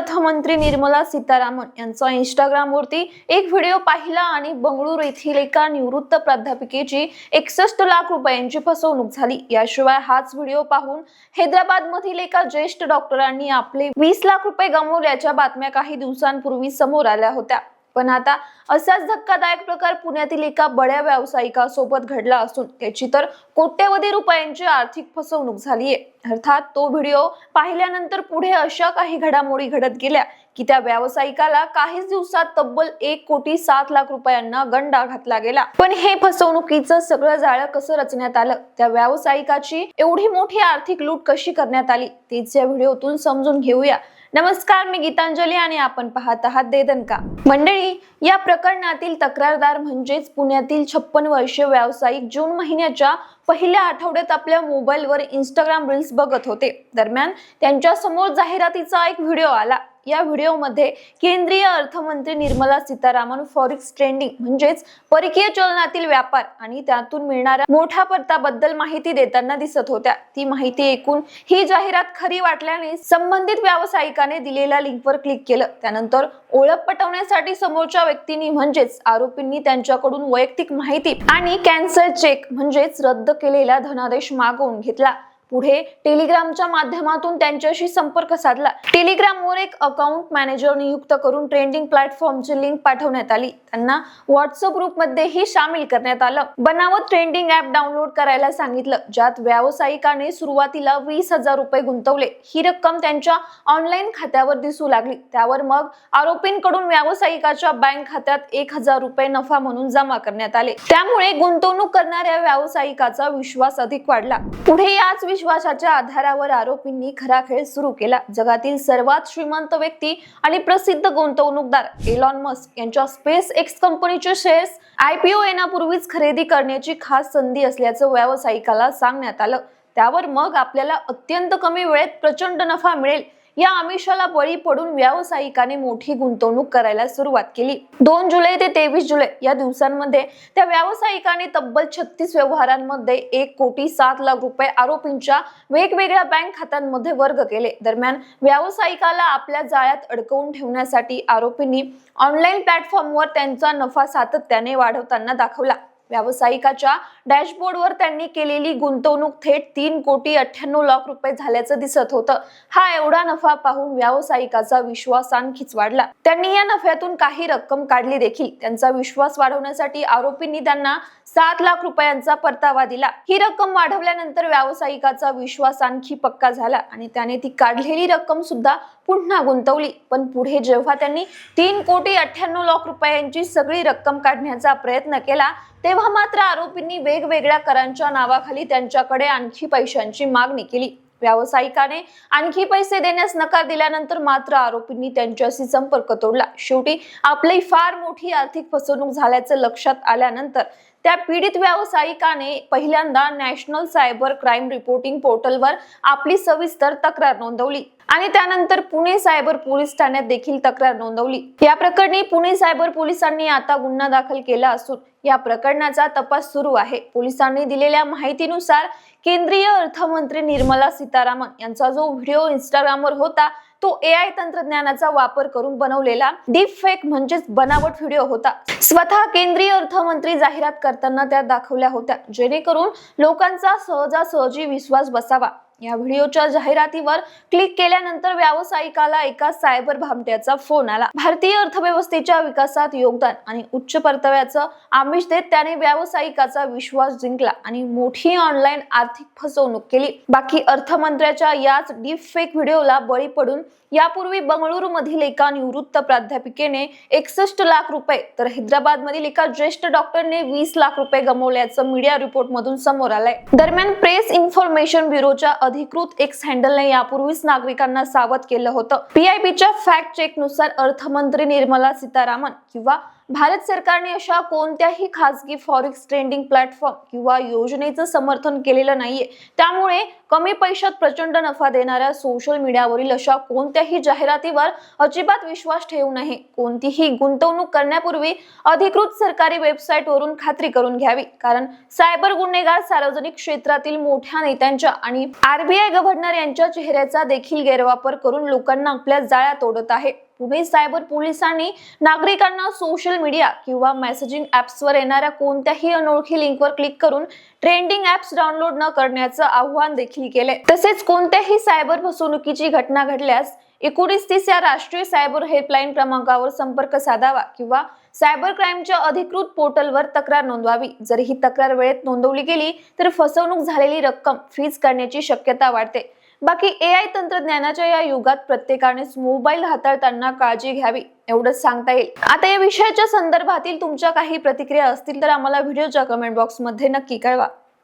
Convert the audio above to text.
अर्थमंत्री निर्मला सीतारामन यांचा इंस्टाग्रामवरती एक व्हिडिओ पाहिला आणि बंगळुरू येथील एका निवृत्त प्राध्यापिकेची 61 लाख रुपयांची फसवणूक झाली। याशिवाय हाच व्हिडिओ पाहून हैदराबादमधील एका ज्येष्ठ डॉक्टरांनी आपले 20 लाख रुपये गमावल्याच्या बातम्या काही दिवसांपूर्वी समोर आल्या होत्या। पण आता असाच धक्कादायक प्रकार पुण्यातील एका बड्या व्यावसायिकासोबत घडला असून त्याची तर कोट्यवधी रुपयांची आर्थिक फसवणूक झालीये। अर्थात तो व्हिडिओ पाहिल्यानंतर पुढे अशा काही घडामोडी घडत गेल्या की त्या व्यावसायिकाला काहीच दिवसात तब्बल 1,07,00,000 रुपयांना गंडा घातला गेला। पण हे फसवणुकीचं सगळं जाळं कसं रचण्यात आलं, त्या व्यावसायिकाची एवढी मोठी आर्थिक लूट कशी करण्यात आली, तेच या व्हिडिओतून समजून घेऊया। नमस्कार, मी गीतांजली आणि आपण पाहत आहात दे दणका। मंडळी, या प्रकरणातील तक्रारदार म्हणजेच पुण्यातील 56 वर्षीय व्यावसायिक जून महिन्याच्या पहिल्या आठवड्यात आपल्या मोबाईलवर इंस्टाग्राम रील्स बघत होते। दरम्यान त्यांच्या समोर जाहिरातीचा एक व्हिडिओ आला। या व्हिडिओमध्ये केंद्रीय अर्थमंत्री निर्मला सीतारामन फॉरेक्स ट्रेडिंग म्हणजेच परकीय चलनातील व्यापार आणि त्यातून मिळणाऱ्या मोठ्या परताबद्दल माहिती देताना दिसत होत्या। ती माहिती ऐकून ही जाहिरात खरी वाटल्याने संबंधित व्यावसायिकाने दिलेल्या लिंकवर क्लिक केलं। त्यानंतर ओळख पटवण्यासाठी समोरच्या व्यक्तींनी म्हणजेच आरोपींनी त्यांच्याकडून वैयक्तिक माहिती आणि कॅन्सल चेक म्हणजेच रद्द केलेला धनादेश मागवून घेतला। पुढे टेलिग्रामच्या माध्यमातून त्यांच्याशी संपर्क साधला। टेलिग्रामवर एक अकाउंट मॅनेजर नियुक्त करून ट्रेंडिंग प्लॅटफॉर्मची लिंक पाठवण्यात आली। त्यांना व्हॉट्सअप ग्रुपमध्येही सामील करण्यात आलं। बनावट ट्रेंडिंग ऍप डाउनलोड करायला सांगितलं, ज्यात व्यावसायिकाने सुरुवातीला 20,000 रुपये गुंतवले। ही रक्कम त्यांच्या ऑनलाईन खात्यावर दिसू लागली। त्यावर मग आरोपींकडून व्यावसायिकाच्या बँक खात्यात 1,000 रुपये नफा म्हणून जमा करण्यात आले। त्यामुळे गुंतवणूक करणाऱ्या व्यावसायिकाचा विश्वास अधिक वाढला। पुढे याच विश्वासाच्या आधारावर आरोपींनी खरा खेळ सुरू केला। जगातील सर्वात श्रीमंत व्यक्ती आणि प्रसिद्ध गुंतवणूकदार एलॉन मस्क यांच्या स्पेस एक्स कंपनीचे शेअर्स IPO येण्यापूर्वीच खरेदी करण्याची खास संधी असल्याचं व्यावसायिकाला सांगण्यात आलं। त्यावर मग आपल्याला अत्यंत कमी वेळेत प्रचंड नफा मिळेल या आमिषाला बळी पडून व्यावसायिकाने मोठी गुंतवणूक करायला सुरुवात केली। 2 जुलै ते 23 जुलै या दिवसांमध्ये त्या व्यावसायिकाने तब्बल 36 व्यवहारांमध्ये 1,07,00,000 रुपये आरोपींच्या वेगवेगळ्या बँक खात्यांमध्ये वर्ग केले। दरम्यान व्यावसायिकाला आपल्या जाळ्यात अडकवून ठेवण्यासाठी आरोपींनी ऑनलाईन प्लॅटफॉर्मवर त्यांचा नफा सातत्याने वाढवताना दाखवला। व्यावसायिकाच्या डॅशबोर्डवर त्यांनी केलेली गुंतवणूक थेट 3,98,00,000 रुपये झाल्याचं दिसत होतं। हा एवढा नफा पाहून व्यावसायिकाचा विश्वास आणखीच वाढला। त्यांनी या नफ्यातून काही रक्कम काढली देखील। त्यांचा विश्वास वाढवण्यासाठी आरोपींनी त्यांना 7 लाख रुपयांचा परतावा दिला। ही रक्कम वाढवल्यानंतर व्यावसायिकाचा विश्वास आणखी पक्का झाला आणि त्याने ती काढलेली रक्कम सुद्धा पुन्हा गुंतवली। पण पुढे जेव्हा त्यांनी 3,98,00,000 रुपयांची सगळी रक्कम काढण्याचा प्रयत्न केला, तेव्हा मात्र आरोपींनी वेगवेगळ्या करांच्या नावाखाली त्यांच्याकडे आणखी पैशांची मागणी केली। व्यावसायिकाने आणखी पैसे देण्यास नकार दिल्यानंतर मात्र आरोपींनी त्यांच्याशी संपर्क तोडला। शेवटी आपली फार मोठी आर्थिक फसवणूक झाल्याचं लक्षात आल्यानंतर त्या पीडित व्यावसायिकाने पहिल्यांदा नॅशनल सायबर क्राईम रिपोर्टिंग पोर्टलवर आपली सविस्तर तक्रार नोंदवली आणि त्यानंतर पुणे सायबर पोलीस ठाण्यात देखील तक्रार नोंदवली। या प्रकरणी पुणे सायबर पोलिसांनी आता गुन्हा दाखल केला असून या प्रकरणाचा तपास सुरू आहे। पोलिसांनी दिलेल्या माहितीनुसार केंद्रीय अर्थमंत्री निर्मला सीतारामन यांचा जो व्हिडिओ इंस्टाग्रामवर होता तो AI तंत्रज्ञानाचा वापर करून बनवलेला डीप फेक म्हणजेच बनावट व्हिडिओ होता। स्वतः केंद्रीय अर्थमंत्री जाहिरात करताना त्या दाखवल्या होत्या, जेणेकरून लोकांचा सहजासहजी विश्वास बसावा। या व्हिडिओच्या जाहिरातीवर क्लिक केल्यानंतर व्यावसायिकाला एका सायबर भामट्याचा फोन आला। भारतीय अर्थव्यवस्थेच्या विकासात योगदान आणि उच्च परताव्याचं आमिष देत त्याने व्यावसायिकाचा विश्वास जिंकला आणि मोठी ऑनलाईन आर्थिक फसवणूक केली। बाकी अर्थमंत्र्याच्या याच डीप फेक व्हिडिओला बळी पडून यापूर्वी बंगळुरू मधील एका निवृत्त प्राध्यापिकेने 61 लाख रुपये तर हैदराबाद मधील एका ज्येष्ठ डॉक्टरने 20 लाख रुपये गमावल्याचं मीडिया रिपोर्ट मधून समोर आलंय। दरम्यान प्रेस इन्फॉर्मेशन ब्युरोच्या अधिकृत एक्स हँडलने यापूर्वीच नागरिकांना सावध केलं होतं। PIBच्या फॅक्ट चेक नुसार अर्थमंत्री निर्मला सीतारामन किंवा भारत सरकारने अशा कोणत्याही खासगी फॉरेक्स ट्रेडिंग प्लॅटफॉर्म किंवा योजनेचं समर्थन केलेलं नाहीये। त्यामुळे कमी पैशात प्रचंड नफा देणाऱ्या सोशल मीडियावरील अशा कोणत्याही जाहिरातीवर अजिबात विश्वास ठेवू नये। कोणतीही गुंतवणूक करण्यापूर्वी अधिकृत सरकारी वेबसाईटवरून खात्री करून घ्यावी, कारण सायबर गुन्हेगार सार्वजनिक क्षेत्रातील मोठ्या नेत्यांच्या आणि आरबीआय गव्हर्नर यांच्या चेहऱ्याचा देखील गैरवापर करून लोकांना आपल्या जाळ्यात ओढत आहे। पुणे सायबर पोलिसांनी नागरिकांना सोशल मीडिया किंवा मेसेजिंग ऍप्सवर येणाऱ्या कोणत्याही अनोळखी लिंकवर क्लिक करून ट्रेंडिंग ऍप्स डाउनलोड न करण्याचं आव्हान देखील केले। तसेच कोणत्याही सायबर फसवणुकीची घटना घडल्यास 1930 या राष्ट्रीय सायबर हेल्पलाईन क्रमांकावर संपर्क साधावा किंवा सायबर क्राईमच्या अधिकृत पोर्टलवर तक्रार नोंदवावी। जर ही तक्रार वेळेत नोंदवली गेली तर फसवणूक झालेली रक्कम फ्रीज करण्याची शक्यता वाढते। बाकी एआय तंत्रज्ञानाच्या या युगात प्रत्येकानेच मोबाईल हाताळताना काळजी घ्यावी, एवढंच सांगता येईल। आता या विषयाच्या संदर्भातील तुमच्या काही प्रतिक्रिया असतील तर आम्हाला व्हिडिओच्या कमेंट बॉक्समध्ये नक्की कळवा।